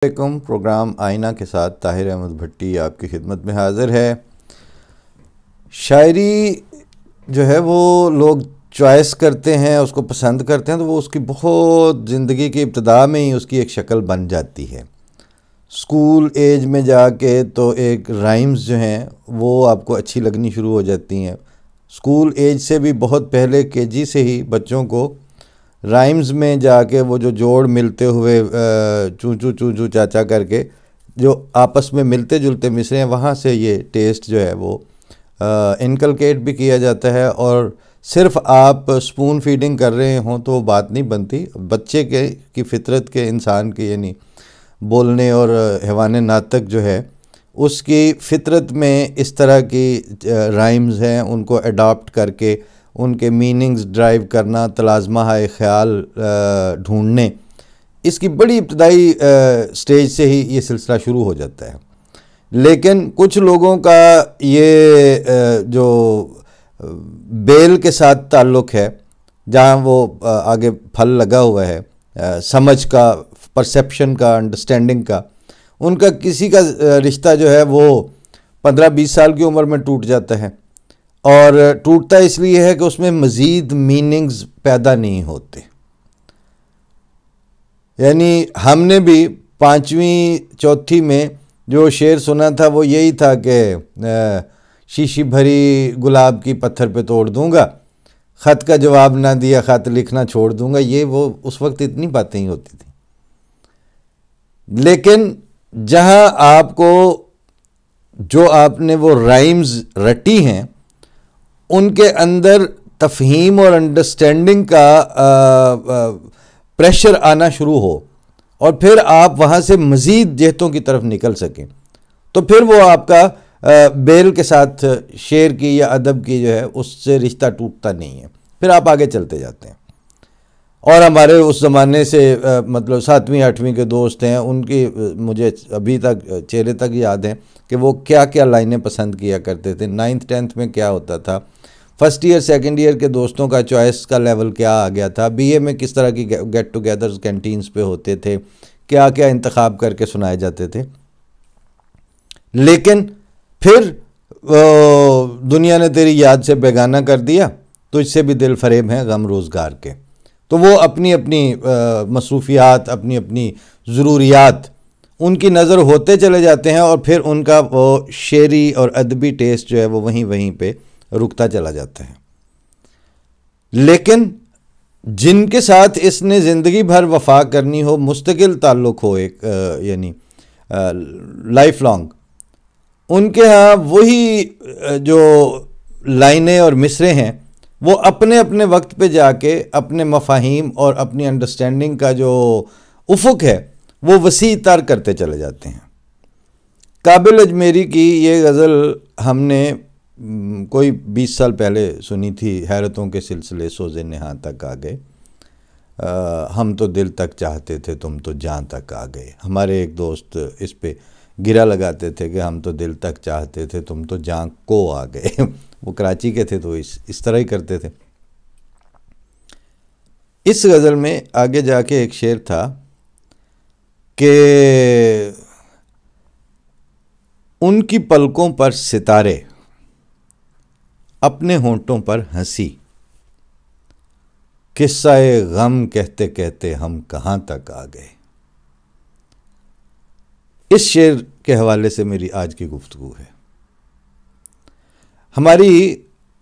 Programme आईना के साथ ताहिर अहमद भट्टी आपकी खिदमत में हाज़िर है। शायरी जो है वो लोग चॉइस करते हैं, उसको पसंद करते हैं, तो वो उसकी बहुत ज़िंदगी की इब्तिदा में ही उसकी एक शक्ल बन जाती है। स्कूल एज में जाके तो एक राइम्स जो हैं वो आपको अच्छी लगनी शुरू हो जाती हैं। स्कूल एज से भी बहुत पहले केजी से ही बच्चों को राइम्स में जाके वो जो जोड़ मिलते हुए चू चू चू चू चाचा करके जो आपस में मिलते जुलते मिसरे हैं, वहाँ से ये टेस्ट जो है वो इनकलकेट भी किया जाता है। और सिर्फ आप स्पून फीडिंग कर रहे हों तो वो बात नहीं बनती। बच्चे की फितरत के इंसान की यानी बोलने और हैवान नातक जो है उसकी फितरत में इस तरह की राइम्स हैं, उनको अडॉप्ट करके उनके मीनिंग्स ड्राइव करना, तलाज़मा हाय ख्याल ढूंढने, इसकी बड़ी इब्तदाई स्टेज से ही ये सिलसिला शुरू हो जाता है। लेकिन कुछ लोगों का ये जो बेल के साथ ताल्लुक़ है, जहाँ वो आगे फल लगा हुआ है, समझ का, परसेप्शन का, अंडरस्टैंडिंग का, उनका किसी का रिश्ता जो है वो 15-20 साल की उम्र में टूट जाता है। और टूटता इसलिए है कि उसमें मज़ीद मीनिंग्स पैदा नहीं होते। यानी हमने भी 5वीं चौथी में जो शेर सुना था वो यही था कि शीशी भरी गुलाब की पत्थर पे तोड़ दूंगा, ख़त का जवाब ना दिया ख़त लिखना छोड़ दूंगा। ये वो उस वक्त इतनी बातें ही होती थी। लेकिन जहाँ आपको जो आपने वो राइम्स रटी हैं उनके अंदर तफ़हीम और अंडरस्टैंडिंग का प्रेशर आना शुरू हो और फिर आप वहाँ से मज़ीद जहतों की तरफ निकल सकें, तो फिर वो आपका बेल के साथ शेर की या अदब की जो है उससे रिश्ता टूटता नहीं है, फिर आप आगे चलते जाते हैं। और हमारे उस ज़माने से मतलब 7वीं 8वीं के दोस्त हैं, उनकी मुझे अभी तक चेहरे तक याद हैं कि वो क्या क्या लाइनें पसंद किया करते थे। 9th 10th में क्या होता था, फर्स्ट ईयर सेकंड ईयर के दोस्तों का चॉइस का लेवल क्या आ गया था, बीए में किस तरह की गेट टुगेदर्स कैंटीन्स पे होते थे, क्या क्या इंतखाब करके सुनाए जाते थे। लेकिन फिर दुनिया ने तेरी याद से बेगाना कर दिया, तो इससे भी दिल फरेब हैं गम रोज़गार के। तो वो अपनी अपनी मसरूफियात, अपनी अपनी ज़रूरियात उनकी नज़र होते चले जाते हैं और फिर उनका वो शेरी और अदबी टेस्ट जो है वो वहीं पे रुकता चला जाता है। लेकिन जिनके साथ इसने ज़िंदगी भर वफा करनी हो, मुस्तकिल ताल्लुक़ हो एक यानी लाइफ लॉन्ग, उनके यहाँ वही जो लाइनें और मिसरे हैं वो अपने अपने वक्त पे जाके अपने मफाहीम और अपनी अंडरस्टैंडिंग का जो उफ़ुक़ है वो वसी तर करते चले जाते हैं। काबिल अजमेरी की ये गज़ल हमने कोई 20 साल पहले सुनी थी। हैरतों के सिलसिले सोज़े नेहा तक आ गए, हम तो दिल तक चाहते थे तुम तो जान तक आ गए। हमारे एक दोस्त इस पे गिरा लगाते थे कि हम तो दिल तक चाहते थे तुम तो जान को आ गए। वो कराची के थे तो इस तरह ही करते थे। इस गज़ल में आगे जाके एक शेर था कि उनकी पलकों पर सितारे, अपने होंठों पर हंसी, किस्सा-ए गम कहते कहते हम कहाँ तक आ गए। इस शेर के हवाले से मेरी आज की गुफ्तगू है। हमारी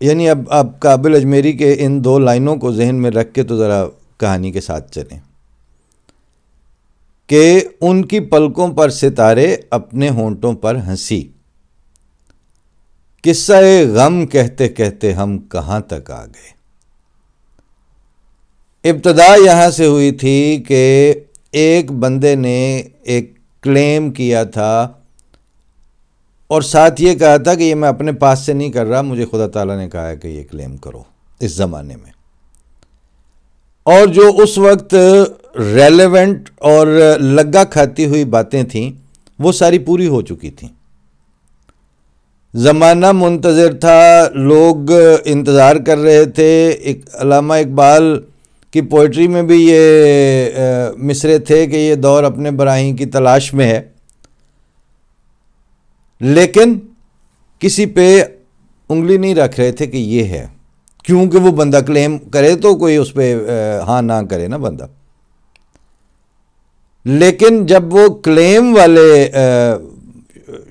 यानी अब काबिल अजमेरी के इन 2 लाइनों को जहन में रख के तो ज़रा कहानी के साथ चलें कि उनकी पलकों पर सितारे, अपने होंठों पर हंसी, किस्सा-ए गम कहते कहते हम कहाँ तक आ गए। इब्तदा यहाँ से हुई थी कि एक बंदे ने एक क्लेम किया था और साथ ये कहा था कि ये मैं अपने पास से नहीं कर रहा, मुझे खुदा ताला ने कहा है कि ये क्लेम करो इस ज़माने में। और जो उस वक्त रेलेवेंट और लग्गा खाती हुई बातें थीं वो सारी पूरी हो चुकी थीं। ज़माना मुंतज़िर था, लोग इंतज़ार कर रहे थे। एक अल्लामा इकबाल कि पोइट्री में भी ये मिसरे थे कि ये दौर अपने बराहीं की तलाश में है, लेकिन किसी पे उंगली नहीं रख रहे थे कि ये है, क्योंकि वो बंदा क्लेम करे तो कोई उस पर हाँ ना करे ना बंदा। लेकिन जब वो क्लेम वाले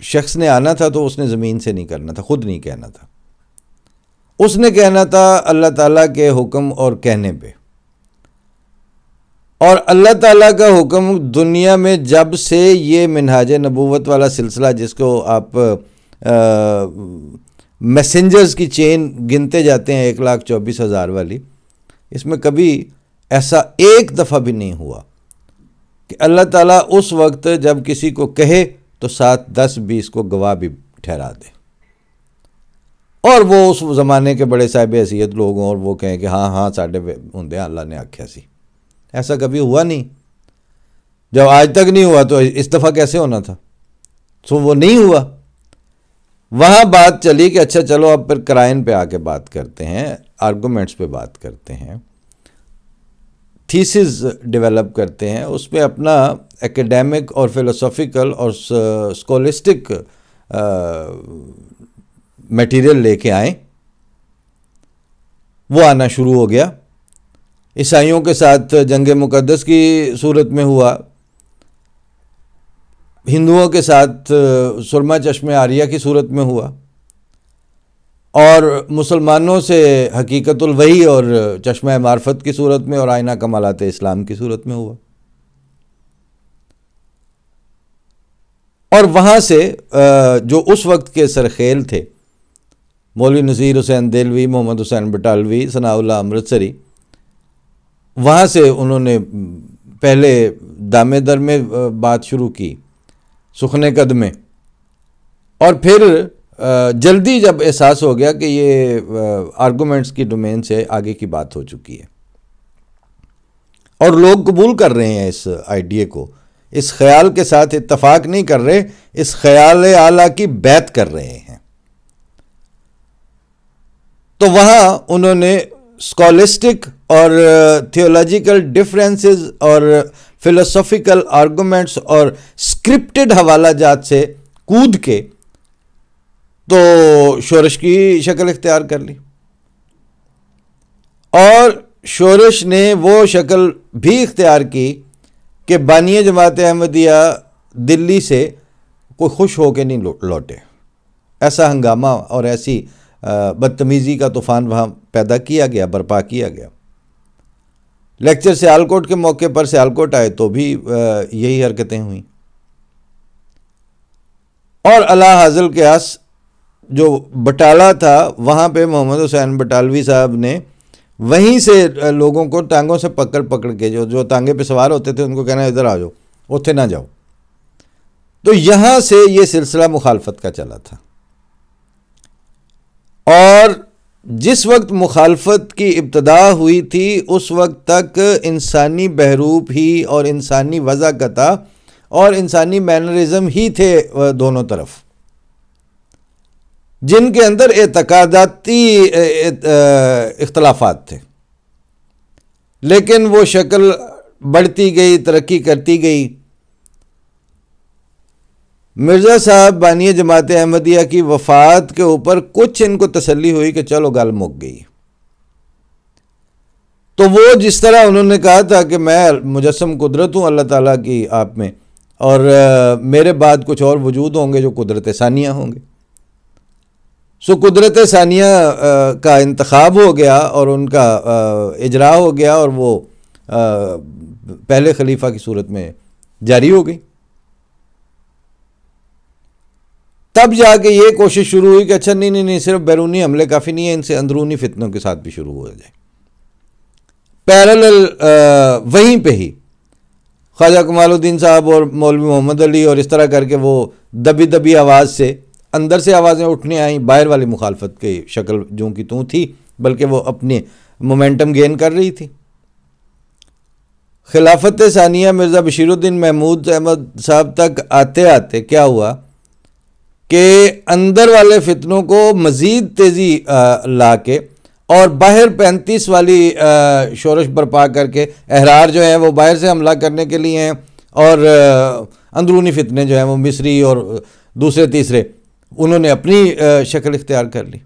शख्स ने आना था तो उसने ज़मीन से नहीं करना था, ख़ुद नहीं कहना था, उसने कहना था अल्लाह ताला के हुक्म और कहने पे। और अल्लाह ताला का हुक्म दुनिया में जब से ये मिनहाज नबूवत वाला सिलसिला, जिसको आप मैसेंजर्स की चेन गिनते जाते हैं 1,24,000 वाली, इसमें कभी ऐसा एक दफ़ा भी नहीं हुआ कि अल्लाह ताला उस वक्त जब किसी को कहे तो 7, 10, 20 को गवाह भी ठहरा दे, और वो उस ज़माने के बड़े साहिब हैसियत लोग हों और वो कहें कि हाँ हाँ साढ़े होंदे अल्लाह ने आख्या सी। ऐसा कभी हुआ नहीं। जब आज तक नहीं हुआ तो इस दफ़ा कैसे होना था? सो वो नहीं हुआ। वहाँ बात चली कि अच्छा चलो अब फिर क्राइन पे आके बात करते हैं, आर्गूमेंट्स पे बात करते हैं, थीसिस डेवलप करते हैं, उस पर अपना एकेडमिक और फिलोसॉफिकल और स्कॉलिस्टिक मटेरियल लेके आए। वो आना शुरू हो गया। ईसाइयों के साथ जंग मुक़द्दस की सूरत में हुआ, हिंदुओं के साथ सुरमा चश्मे आरिया की सूरत में हुआ, और मुसलमानों से हकीकतुल वही और चश्मा मार्फत की सूरत में और आईना कमालात इस्लाम की सूरत में हुआ। और वहाँ से जो उस वक्त के सरखेल थे, मौलवी नज़ीर हुसैन देलवी, मोहम्मद हुसैन बटालवी, सनाउल्लाह अमृतसरी, वहाँ से उन्होंने पहले दामेदर में बात शुरू की, सुखने कद में, और फिर जल्दी जब एहसास हो गया कि ये आर्गूमेंट्स की डोमेन से आगे की बात हो चुकी है और लोग कबूल कर रहे हैं इस आइडिया को, इस ख्याल के साथ इत्तफाक नहीं कर रहे, इस ख्याल आला की बैत कर रहे हैं, तो वहाँ उन्होंने स्कॉलिस्टिक और थियोलॉजिकल डिफरेंसेस और फिलोसॉफिकल आर्गूमेंट्स और स्क्रिप्टेड हवाला जात से कूद के तो शोरश की शक्ल इख्तियार कर ली। और शोरश ने वो शक्ल भी इख्तियार की कि बानिया जमात अहमदिया दिल्ली से कोई खुश होकर नहीं लौटे। ऐसा हंगामा और ऐसी बदतमीज़ी का तूफ़ान वहाँ पैदा किया गया, बर्पा किया गया। लेक्चर सियालकोट के मौके पर सियालकोट आए तो भी यही हरकतें हुई। और अला हाज़िल क़यास जो बटाला था, वहाँ पे मोहम्मद हुसैन बटालवी साहब ने वहीं से लोगों को टांगों से पकड़ पकड़ के, जो टांगे पे सवार होते थे, उनको कहना इधर आ जाओ, उत्थे ना जाओ। तो यहाँ से ये सिलसिला मुखालफत का चला था। और जिस वक्त मुखालफत की इब्तदा हुई थी उस वक्त तक इंसानी बहरूप ही और इंसानी वज़ाकता और इंसानी मैनरिज़म ही थे दोनों तरफ, जिनके अंदर एतकादाती इख्तलाफात थे। लेकिन वो शक्ल बढ़ती गई, तरक्की करती गई। मिर्ज़ा साहब बानिया जमात अहमदिया की वफ़ात के ऊपर कुछ इनको तसल्ली हुई कि चलो गल मुक गई। तो वो जिस तरह उन्होंने कहा था कि मैं मुजस्सम कुदरत हूँ अल्लाह ताला की आप में, और मेरे बाद कुछ और वजूद होंगे जो कुदरत सानिया होंगे। सो कुदरत सानिया का इंतखाब हो गया और उनका इजरा हो गया, और वो पहले खलीफा की सूरत में जारी हो गई। तब जाके ये कोशिश शुरू हुई कि अच्छा नहीं, सिर्फ बैरूनी हमले काफ़ी नहीं है, इनसे अंदरूनी फितनों के साथ भी शुरू हो जाए। पैरेलल वहीं पे ही ख्वाजा कमालुद्दीन साहब और मौलवी मोहम्मद अली और इस तरह करके वो दबी दबी आवाज़ से अंदर से आवाज़ें उठने आई। बाहर वाली मुखालफत की शक्ल जो कि तू थी, बल्कि वो अपने मोमेंटम गेन कर रही थी। खिलाफत सानिया मिर्ज़ा बशीरुद्दीन महमूद अहमद साहब तक आते आते क्या हुआ कि अंदर वाले फितनों को मज़ीद तेज़ी ला के और बाहर 35 वाली शोरश बर्पा करके अहरार जो हैं वो बाहर से हमला करने के लिए हैं, और अंदरूनी फितने जो हैं वो मिस्री और दूसरे तीसरे उन्होंने अपनी शक्ल इख्तियार कर ली।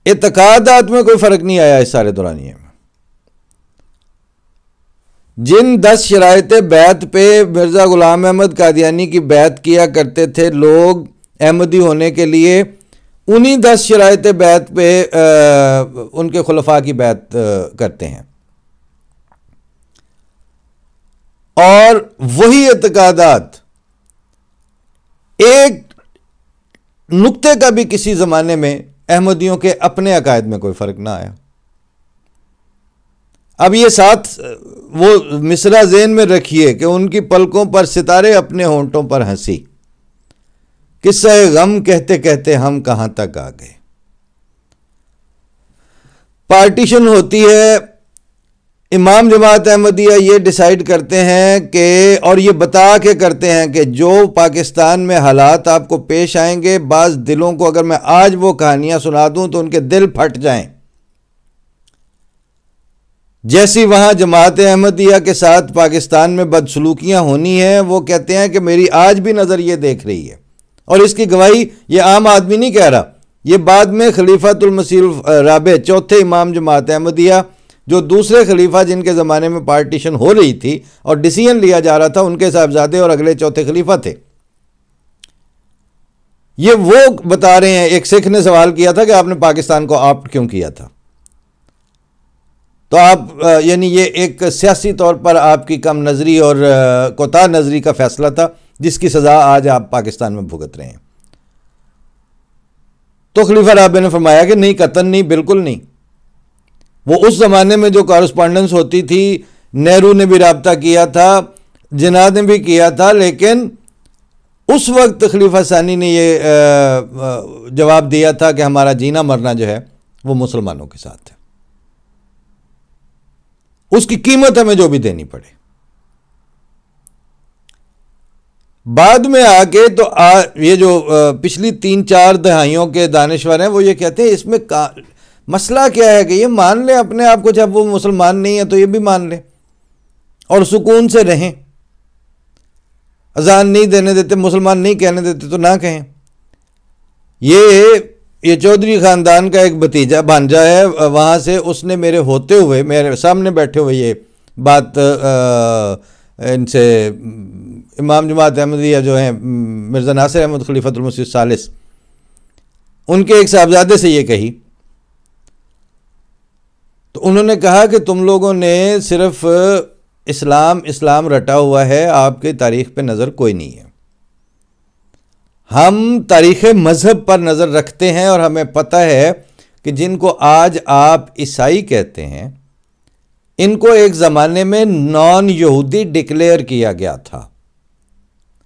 एतकादात में कोई फ़र्क नहीं आया इस सारे दौरानिए में। जिन 10 शराइत बैत पे मिर्ज़ा ग़ुलाम अहमद कादियानी की बैत किया करते थे लोग अहमदी होने के लिए, उन्हीं 10 शराइत बैत पे उनके खुलफा की बैत करते हैं, और वही एतकादात एक नुक्ते का भी किसी ज़माने में अहमदियों के अपने अकायद में कोई फ़र्क ना आया। अब ये साथ वो मिसरा ज़हन में रखिए कि उनकी पलकों पर सितारे, अपने होंठों पर हंसी, किस्सा गम कहते कहते हम कहाँ तक आ गए। पार्टीशन होती है, इमाम जमात अहमदिया ये डिसाइड करते हैं कि, और ये बता के करते हैं कि जो पाकिस्तान में हालात आपको पेश आएंगे, बाज़ दिलों को अगर मैं आज वो कहानियाँ सुना दूँ तो उनके दिल फट जाएं। जैसी वहाँ जमात अहमदिया के साथ पाकिस्तान में बदसलूकियाँ होनी हैं, वो कहते हैं कि मेरी आज भी नज़र ये देख रही है, और इसकी गवाही ये आम आदमी नहीं कह रहा, ये बाद में खलीफातुल मसीह राबे, चौथे इमाम जमात अहमदिया, जो दूसरे खलीफा जिनके ज़माने में पार्टीशन हो रही थी और डिसीजन लिया जा रहा था, उनके साहबजादे और अगले चौथे खलीफा थे, ये वो बता रहे हैं। एक सिख ने सवाल किया था कि आपने पाकिस्तान को ऑप्ट क्यों किया था, तो आप यानी ये एक सियासी तौर पर आपकी कम नज़री और कोताह नज़री का फैसला था, जिसकी सज़ा आज आप पाकिस्तान में भुगत रहे हैं। तो खलीफा राबे ने फरमाया कि नहीं, कतन नहीं, बिल्कुल नहीं। वो उस ज़माने में जो कॉरस्पॉन्डेंस होती थी, नेहरू ने भी रब्ता किया था, जिन्ना ने भी किया था, लेकिन उस वक्त खलीफा सानी ने ये जवाब दिया था कि हमारा जीना मरना जो है वो मुसलमानों के साथ है, उसकी कीमत हमें जो भी देनी पड़े। बाद में आके तो ये जो पिछली 3-4 दहाइयों के दानिश्वर हैं, वो ये कहते हैं इसमें मसला क्या है कि ये मान लें अपने आप को, जब वो मुसलमान नहीं है तो ये भी मान लें और सुकून से रहें। अजान नहीं देने देते, मुसलमान नहीं कहने देते तो ना कहें। ये चौधरी ख़ानदान का एक भतीजा भांजा है, वहाँ से उसने मेरे होते हुए, मेरे सामने बैठे हुए ये बात इनसे इमाम जमात अहमदिया जो हैं मिर्ज़ा नासिर अहमद खलीफातुल मसीह सालिस, उनके एक साहबजादे से ये कही। तो उन्होंने कहा कि तुम लोगों ने सिर्फ इस्लाम रटा हुआ है, आपके तारीख़ पे नज़र कोई नहीं है। हम तारीख़ मज़हब पर नज़र रखते हैं, और हमें पता है कि जिनको आज आप ईसाई कहते हैं, इनको एक ज़माने में नॉन यहूदी डिक्लेयर किया गया था।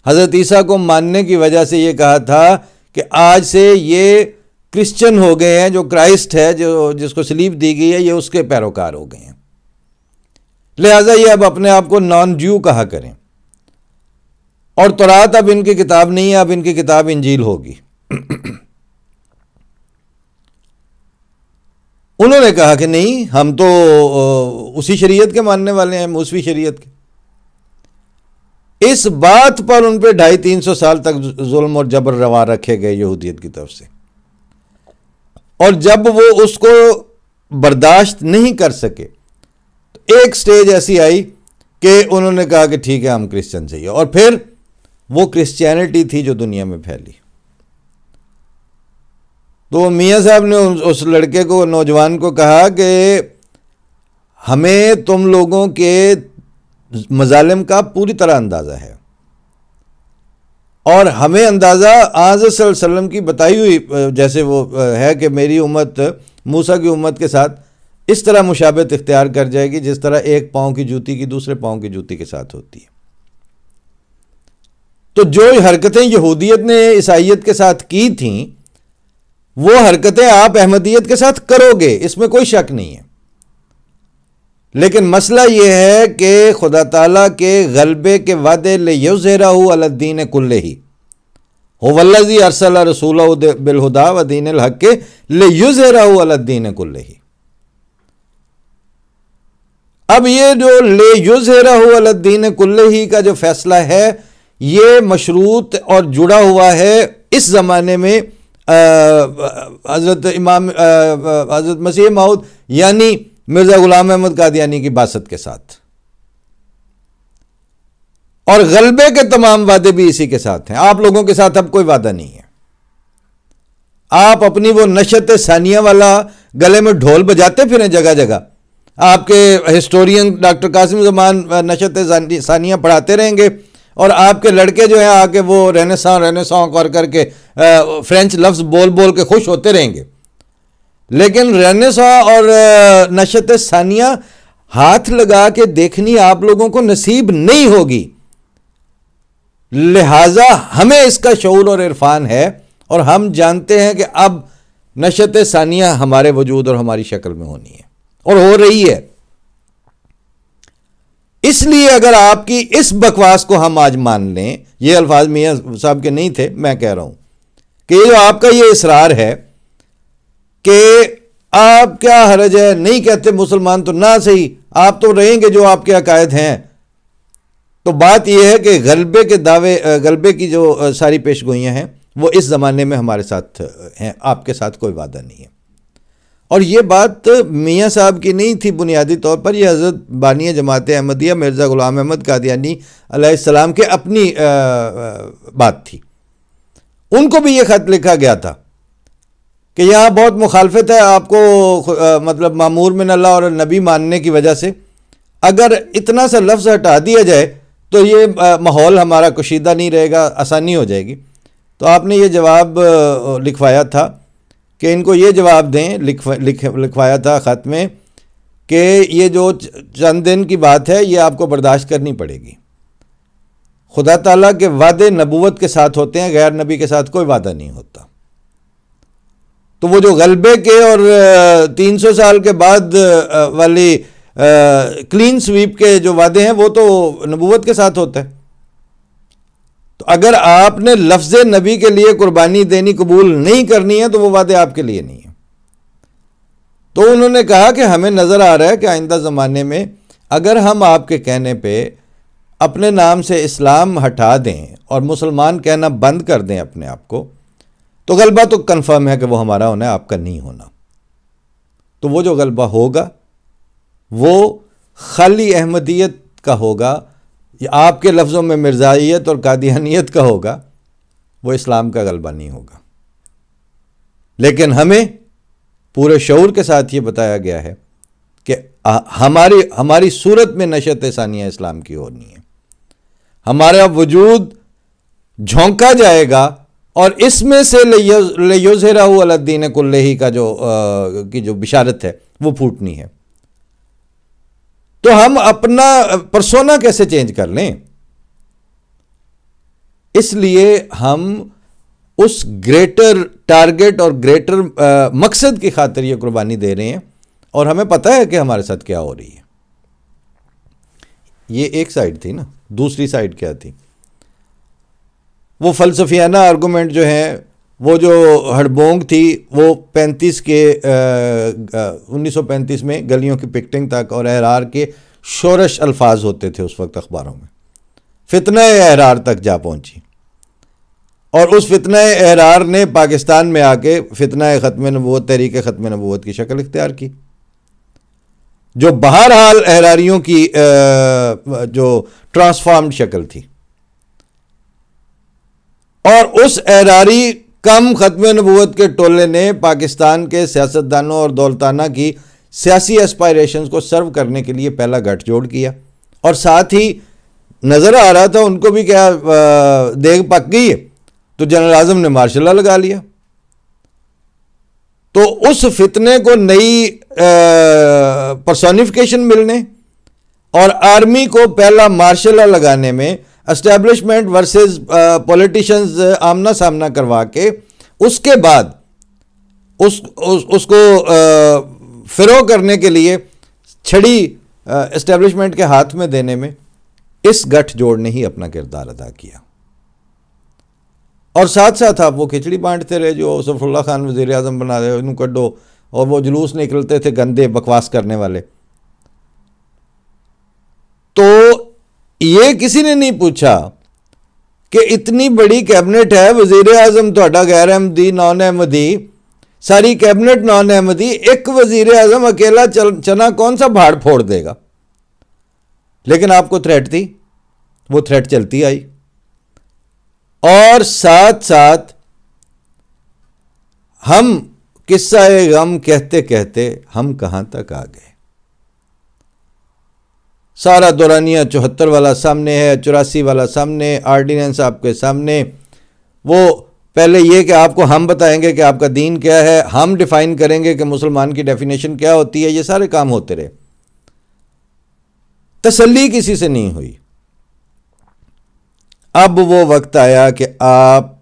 हज़रत ईसा को मानने की वजह से ये कहा था कि आज से ये क्रिश्चियन हो गए हैं, जो क्राइस्ट है, जो जिसको सलीब दी गई है, ये उसके पैरोकार हो गए हैं, लिहाजा ये अब अपने आप को नॉन ज्यू कहा करें। और तौरात अब इनकी किताब नहीं है, अब इनकी किताब इंजील होगी। उन्होंने कहा कि नहीं, हम तो उसी शरीयत के मानने वाले हैं, मूसवी शरीयत के। इस बात पर उन पर 250-300 साल तक जुल्म और जबर रवा रखे गए यहूदियत की तरफ से, और जब वो उसको बर्दाश्त नहीं कर सके तो एक स्टेज ऐसी आई कि उन्होंने कहा कि ठीक है, हम क्रिश्चियन चाहिए, और फिर वो क्रिश्चियनिटी थी जो दुनिया में फैली। तो मियाँ साहब ने उस लड़के को, नौजवान को कहा कि हमें तुम लोगों के मजालिम का पूरी तरह अंदाज़ा है, और हमें अंदाज़ा आज़ सल्लल्लाहु अलैहि वसल्लम की बताई हुई जैसे वो है कि मेरी उम्मत मूसा की उम्मत के साथ इस तरह मुशाबहत इख्तियार कर जाएगी जिस तरह एक पाँव की जूती की दूसरे पाँव की जूती के साथ होती है। तो जो हरकतें यहूदियत ने ईसाइयत के साथ की थीं, वो हरकतें आप अहमदियत के साथ करोगे, इसमें कोई शक नहीं है। लेकिन मसला ये है कि खुदा ताला के गलबे के वादे ले युज़हिरहु अलद्दीन कुल्लिही, हुवल्लज़ी अरसला रसूलहु बिलहुदा व दीनिल हक़ लियुज़हिरहु अलद्दीन कुल्लिही। अब ये जो लियुज़हिरहु अलद्दीन कुल्लिही का जो फैसला है, ये मशरूत और जुड़ा हुआ है इस ज़माने में हज़रत इमाम हज़रत मसीह मऊद यानी मिर्ज़ा ग़ुलाम अहमद कादियानी की बासत के साथ, और गलबे के तमाम वादे भी इसी के साथ हैं। आप लोगों के साथ अब कोई वादा नहीं है। आप अपनी वो नशत सानिया वाला गले में ढोल बजाते फिरें जगह जगह। आपके हिस्टोरियन डॉक्टर कासिम ज़मान नशत सानिया पढ़ाते रहेंगे, और आपके लड़के जो हैं आके वो रेनेसां कर करके फ्रेंच लफ्ज़ बोल बोल के खुश होते रहेंगे। लेकिन रेनेसां और नशत सानिया हाथ लगा के देखनी आप लोगों को नसीब नहीं होगी। लिहाजा हमें इसका शऊर और इरफान है, और हम जानते हैं कि अब नशत सानिया हमारे वजूद और हमारी शक्ल में होनी है और हो रही है। इसलिए अगर आपकी इस बकवास को हम आज मान लें, ये अल्फाज मियां साहब के नहीं थे, मैं कह रहा हूं कि ये जो आपका ये इसरार है कि आप क्या हरज है, नहीं कहते मुसलमान तो ना सही, आप तो रहेंगे जो आपके अकायद हैं। तो बात यह है कि गलबे के दावे, गलबे की जो सारी पेशगोइयाँ हैं वो इस ज़माने में हमारे साथ हैं, आपके साथ कोई वादा नहीं है। और ये बात मियाँ साहब की नहीं थी बुनियादी तौर पर, यह हज़रत बानी जमात अहमदिया मिर्ज़ा ग़ुलाम अहमद कादियानी अलैहिस्सलाम के अपनी बात थी। उनको भी ये ख़त लिखा गया था कि यहाँ बहुत मुखालफत है आपको, मतलब मामूर मिन अल्लाह और नबी मानने की वजह से। अगर इतना सा लफ्ज़ हटा दिया जाए तो ये माहौल हमारा कशीदा नहीं रहेगा, आसानी हो जाएगी। तो आपने ये जवाब लिखवाया था कि इनको ये जवाब दें, लिखवाया था ख़त में कि ये जो चंद दिन की बात है ये आपको बर्दाश्त करनी पड़ेगी। खुदा ताला के वादे नबूवत के साथ होते हैं, गैर नबी के साथ कोई वादा नहीं होता। तो वो जो गलबे के और 300 साल के बाद वाली क्लीन स्वीप के जो वादे हैं वो तो नबूवत के साथ होता है। तो अगर आपने लफ्ज़ नबी के लिए कुर्बानी देनी कबूल नहीं करनी है तो वो वादे आपके लिए नहीं है। तो उन्होंने कहा कि हमें नज़र आ रहा है कि आइंदा ज़माने में अगर हम आपके कहने पे अपने नाम से इस्लाम हटा दें और मुसलमान कहना बंद कर दें अपने आप को, तो गलबा तो कन्फर्म है कि वो हमारा होना है, आपका नहीं होना। तो वो जो गलबा होगा वो खाली अहमदियत का होगा, या आपके लफ्ज़ों में मिर्ज़ाइयत और कादियानियत का होगा, वो इस्लाम का गलबा नहीं होगा। लेकिन हमें पूरे शऊर के साथ ये बताया गया है कि हमारी सूरत में नशत सानिया इस्लाम की होनी है। हमारा वजूद झोंका जाएगा और इसमें से लियुज़हिरहु अलद्दीन कुल्लिही का जो बिशारत है वो फूटनी है। तो हम अपना पर्सोना कैसे चेंज कर लें? इसलिए हम उस ग्रेटर टारगेट और ग्रेटर मकसद की खातिर ये कुर्बानी दे रहे हैं, और हमें पता है कि हमारे साथ क्या हो रही है। ये एक साइड थी ना, दूसरी साइड क्या थी? वो फलसफियाना आर्गूमेंट जो है, वो जो हड़बोंग थी, वो 1935 में गलियों की पिकटिंग तक और अहरार के शोरश अल्फाज होते थे उस वक्त अखबारों में, फितना अहरार तक जा पहुंची। और उस फितना अहरार ने पाकिस्तान में आके फितना ख़त्म नबूवत, तहरीक ख़त्म नबूवत की शक्ल इख्तियार की, जो बहरहाल अहरारियों की जो ट्रांसफॉर्म्ड शक्ल थी। और उस अहरारी कम ख़त्म नबूवत के टोले ने पाकिस्तान के सियासतदानों और दौलताना की सियासी एस्पायरेशंस को सर्व करने के लिए पहला गठजोड़ किया, और साथ ही नज़र आ रहा था उनको भी क्या देग पक गई है, तो जनरल आज़म ने मार्शल लॉ लगा लिया। तो उस फितने को नई पर्सोनिफिकेशन मिलने और आर्मी को पहला मार्शल लॉ लगाने में एस्टैब्लिशमेंट वर्सेस पॉलिटिशियंस आमना सामना करवा के उसके बाद उसको फिरो करने के लिए छड़ी एस्टैब्लिशमेंट के हाथ में देने में इस गठजोड़ ने ही अपना किरदार अदा किया। और साथ साथ आप वो खिचड़ी बांटते रहे जो सफरुल्लाह खान वज़ीर आज़म बना दे, इन्हों कड्डो, और वो जुलूस निकलते थे गंदे बकवास करने वाले। तो ये किसी ने नहीं पूछा कि इतनी बड़ी कैबिनेट है, वज़ीर आज़म ਤੁਹਾਡਾ गैर अहमदी नॉन अहमदी, सारी कैबिनेट नॉन अहमदी, एक वज़ीर आज़म अकेला चना कौन सा भाड़ फोड़ देगा। लेकिन आपको थ्रेट थी, वो थ्रेट चलती आई, और साथ साथ हम किस्सा गम कहते कहते हम कहां तक आ गए। सारा दौरानिया 74 वाला सामने है, 84 वाला सामने, आर्डिनेंस आपके सामने। वो पहले ये कि आपको हम बताएंगे कि आपका दीन क्या है, हम डिफाइन करेंगे कि मुसलमान की डेफिनेशन क्या होती है, ये सारे काम होते रहे, तसल्ली किसी से नहीं हुई। अब वो वक्त आया कि आप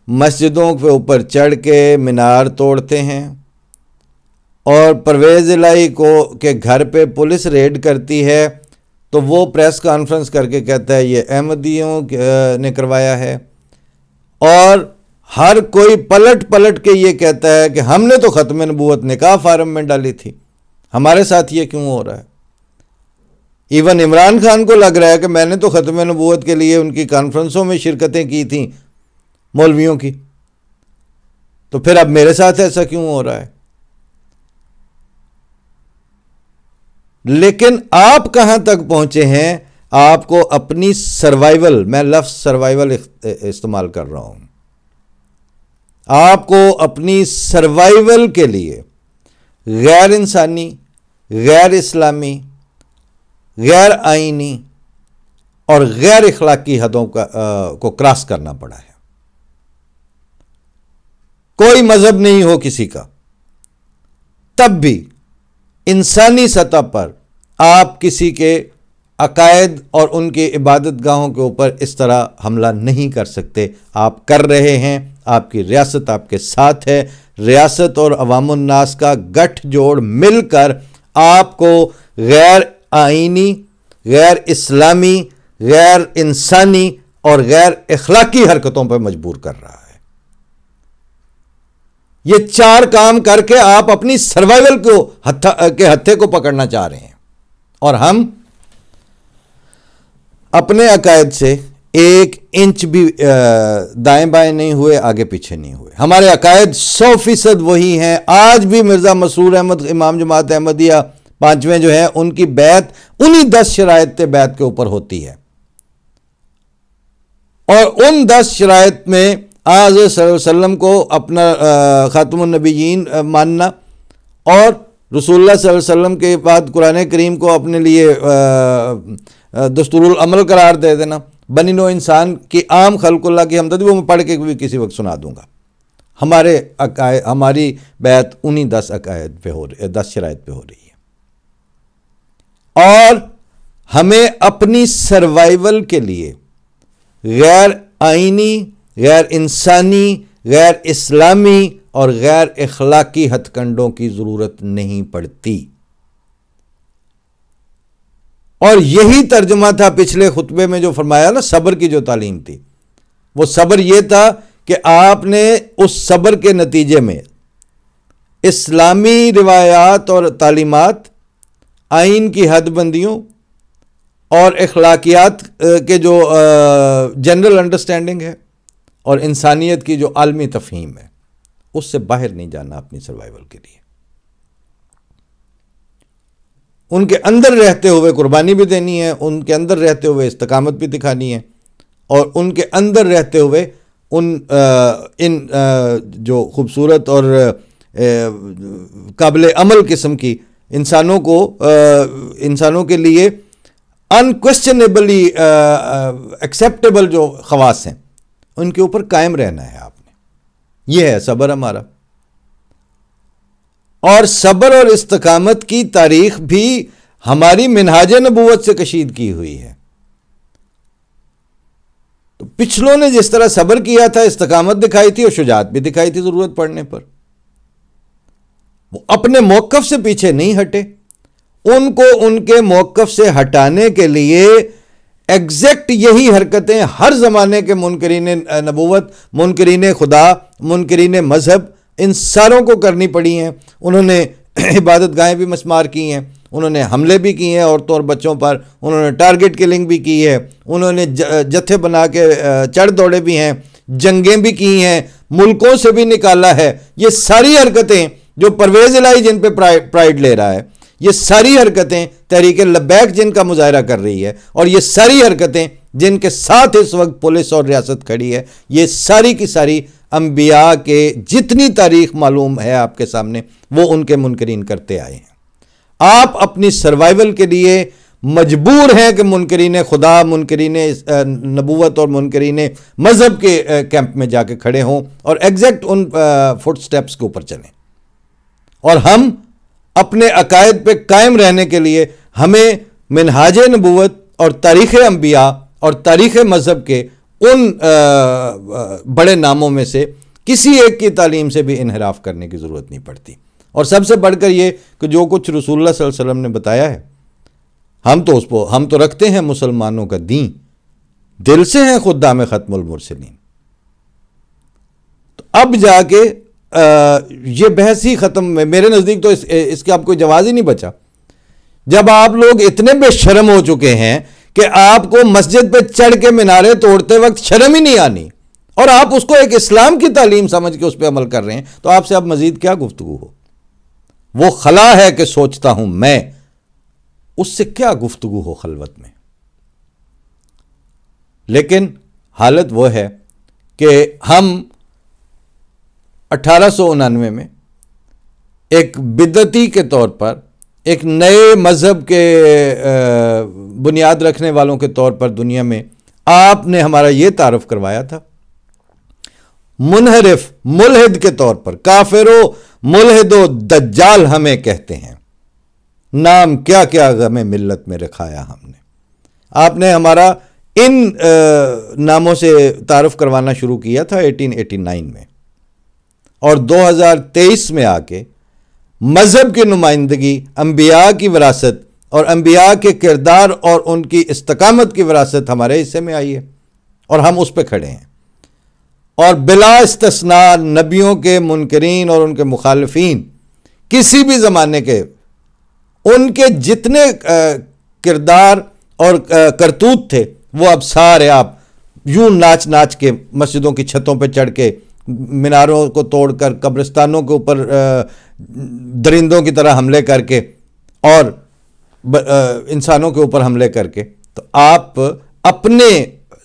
मस्जिदों के ऊपर चढ़ के मीनार तोड़ते हैं, और परवेज़ इलाही को के घर पे पुलिस रेड करती है तो वो प्रेस कॉन्फ्रेंस करके कहता है ये अहमदियों ने करवाया है, और हर कोई पलट पलट के ये कहता है कि हमने तो ख़त्म नबूवत निकाह फार्म में डाली थी, हमारे साथ ये क्यों हो रहा है। इवन इमरान खान को लग रहा है कि मैंने तो ख़त्म नबूवत के लिए उनकी कॉन्फ्रेंसों में शिरकतें की थी मौलवियों की, तो फिर अब मेरे साथ ऐसा क्यों हो रहा है। लेकिन आप कहां तक पहुंचे हैं, आपको अपनी सर्वाइवल, मैं लफ्ज़ सर्वाइवल इस्तेमाल कर रहा हूं, आपको अपनी सर्वाइवल के लिए गैर इंसानी, गैर इस्लामी, गैर आईनी और गैर इखलाकी हदों को क्रॉस करना पड़ा है। कोई मजहब नहीं हो किसी का, तब भी इंसानी सतह पर आप किसी के अकायद और उनके इबादत गाहों के ऊपर इस तरह हमला नहीं कर सकते। आप कर रहे हैं, आपकी रियासत आपके साथ है, रियासत और अवामुन्नास का गठजोड़ मिलकर आपको गैर आईनी, गैर इस्लामी, गैर इंसानी और गैर इखलाकी हरकतों पर मजबूर कर रहा है। ये चार काम करके आप अपनी सर्वाइवल को के हत्थे को पकड़ना चाह रहे हैं, और हम अपने अकायद से 1 इंच भी दाएं बाएं नहीं हुए, आगे पीछे नहीं हुए। हमारे अकायद 100% वही हैं। आज भी मिर्ज़ा मसरूर अहमद इमाम जमात अहमदिया 5वें जो है, उनकी बैत उन्हीं 10 शराइत बैत के ऊपर होती है, और उन 10 शराइत में आज सल्लम को अपना खातमुन नबीयीन मानना, और रसूलुल्लाह सल्लल्लाहु अलैहि वसल्लम के बाद कुरान करीम को अपने लिए दस्तूरुल अमल करार दे देना। बनी नो इंसान की आम खल्कुल्लाह की हमदर्दी, वो मैं पढ़ के भी किसी वक्त सुना दूंगा। हमारी बैत उन्हीं 10 अकायद पे हो रही, 10 शराइत पे हो रही है, और हमें अपनी सर्वाइवल के लिए गैर आईनी, गैर इंसानी, गैर इस्लामी और गैर इखलाकी हथकंडों की ज़रूरत नहीं पड़ती। और यही तर्जुमा था पिछले खुतबे में जो फरमाया ना, सब्र की जो तालीम थी, वो सब्र ये था कि आपने उस सब्र के नतीजे में इस्लामी रिवायात और तालीमात, आइन की हदबंदियों और इखलाकियात के जो जनरल अंडरस्टैंडिंग है और इंसानियत की जो आलमी तफहीम है, उससे बाहर नहीं जाना अपनी सर्वाइवल के लिए। उनके अंदर रहते हुए कुर्बानी भी देनी है, उनके अंदर रहते हुए इस्तकामत भी दिखानी है, और उनके अंदर रहते हुए इन जो खूबसूरत और काबिल अमल किस्म की इंसानों के लिए अनक्वेश्चनेबली एक्सेप्टेबल जो खवास हैं, उनके ऊपर कायम रहना है आपने। यह है सब्र हमारा। और सब्र और इस्तकामत की तारीख भी हमारी मिनहाज नबूवत से कशीद की हुई है। तो पिछलों ने जिस तरह सब्र किया था, इस्तकामत दिखाई थी और शुजात भी दिखाई थी जरूरत पड़ने पर, वो अपने मौक़िफ़ से पीछे नहीं हटे। उनको उनके मौक़िफ़ से हटाने के लिए एग्जैक्ट यही हरकतें हर ज़माने के मुनकरीन नबूवत, मुनकरीन खुदा, मुनकरीन मज़हब, इन सारों को करनी पड़ी हैं। उन्होंने इबादत गाहें भी मस्मार की हैं, उन्होंने हमले भी किए हैं औरतों और बच्चों पर, उन्होंने टारगेट किलिंग भी की है, उन्होंने जत्थे बना के चढ़ दौड़े भी हैं, जंगें भी की हैं, मुल्कों से भी निकाला है। ये सारी हरकतें जो परवेज़ इलाही जिन पे प्राइड ले रहा है, ये सारी हरकतें तहरीक लब्बैक जिनका मुजाहरा कर रही है, और ये सारी हरकतें जिनके साथ इस वक्त पुलिस और रियासत खड़ी है, ये सारी की सारी अंबिया के जितनी तारीख मालूम है आपके सामने, वो उनके मुनकरीन करते आए हैं। आप अपनी सर्वाइवल के लिए मजबूर हैं कि मुनकरीन खुदा, मुनकरीन नबूवत और मुनकरीन मज़हब के कैंप में जाके खड़े हों और एग्जैक्ट उन फुट स्टेप्स के ऊपर चलें। और हम अपने अकायद पे कायम रहने के लिए हमें मिनहाज नबूवत और तारीख़ अंबिया और तारीख़ मज़हब के उन बड़े नामों में से किसी एक की तालीम से भी इन्हिराफ करने की ज़रूरत नहीं पड़ती। और सबसे बढ़कर ये कि जो कुछ रसूलुल्लाह सल्लल्लाहु अलैहि वसल्लम ने बताया है, हम तो रखते हैं मुसलमानों का दीन, दिल से हैं खुद्दाम ख़त्मुल मुरसलीन। तो अब जाके ये बहस ही ख़त्म, मेरे नज़दीक तो इसके अब कोई जवाब ही नहीं बचा। जब आप लोग इतने बेशर्म हो चुके हैं कि आपको मस्जिद पे चढ़ के मीनारे तोड़ते वक्त शर्म ही नहीं आनी, और आप उसको एक इस्लाम की तालीम समझ के उस पर अमल कर रहे हैं, तो आपसे अब मजीद क्या गुफ्तगू हो। वो खला है कि सोचता हूं मैं, उससे क्या गुफ्तगू हो खलवत में। लेकिन हालत वो है कि हम 1899 में एक बिदती के तौर पर, एक नए मज़हब के बुनियाद रखने वालों के तौर पर दुनिया में आपने हमारा ये तारफ़ करवाया था। मुनहरिफ मुल्हिद के तौर पर, काफिरो मुल्हिदो दज्जाल हमें कहते हैं, नाम क्या क्या गमे मिल्लत में रखाया हमने। आपने हमारा इन नामों से तारुफ करवाना शुरू किया था 1889 में, और 2023 में आके मज़हब की नुमाइंदगी, अंबिया की विरासत और अंबिया के किरदार और उनकी इस्तकामत की विरासत हमारे हिस्से में आई है, और हम उस पर खड़े हैं। और बिला इस्तिस्ना नबियों के मुनकरीन और उनके मुखालिफीन, किसी भी ज़माने के, उनके जितने किरदार और करतूत थे, वो अब सारे आप यूं नाच नाच के मस्जिदों की छतों पे चढ़ के, मीनारों को तोड़कर, कब्रिस्तानों के ऊपर दरिंदों की तरह हमले करके और इंसानों के ऊपर हमले करके, तो आप अपने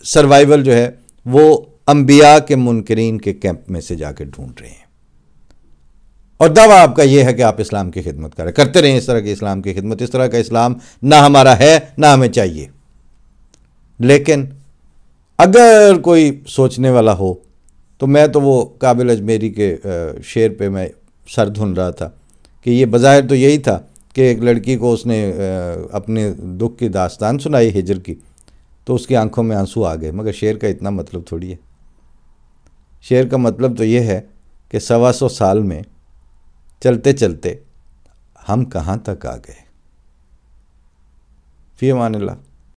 सर्वाइवल जो है वो अंबिया के मुनकरीन के कैंप में से जाके ढूंढ रहे हैं। और दावा आपका यह है कि आप इस्लाम की खिदमत करें, करते रहें इस तरह की इस्लाम की खिदमत। इस तरह का इस्लाम ना हमारा है, ना हमें चाहिए। लेकिन अगर कोई सोचने वाला हो, तो मैं तो वो काबिल अजमेरी के शेर पे मैं सर धुन रहा था कि ये बज़ाहिर तो यही था कि एक लड़की को उसने अपने दुख की दास्तान सुनाई हिजर की, तो उसकी आंखों में आंसू आ गए। मगर शेर का इतना मतलब थोड़ी है। शेर का मतलब तो ये है कि 125 साल में चलते चलते हम कहाँ तक आ गए। फ़ी अमानिल्लाह।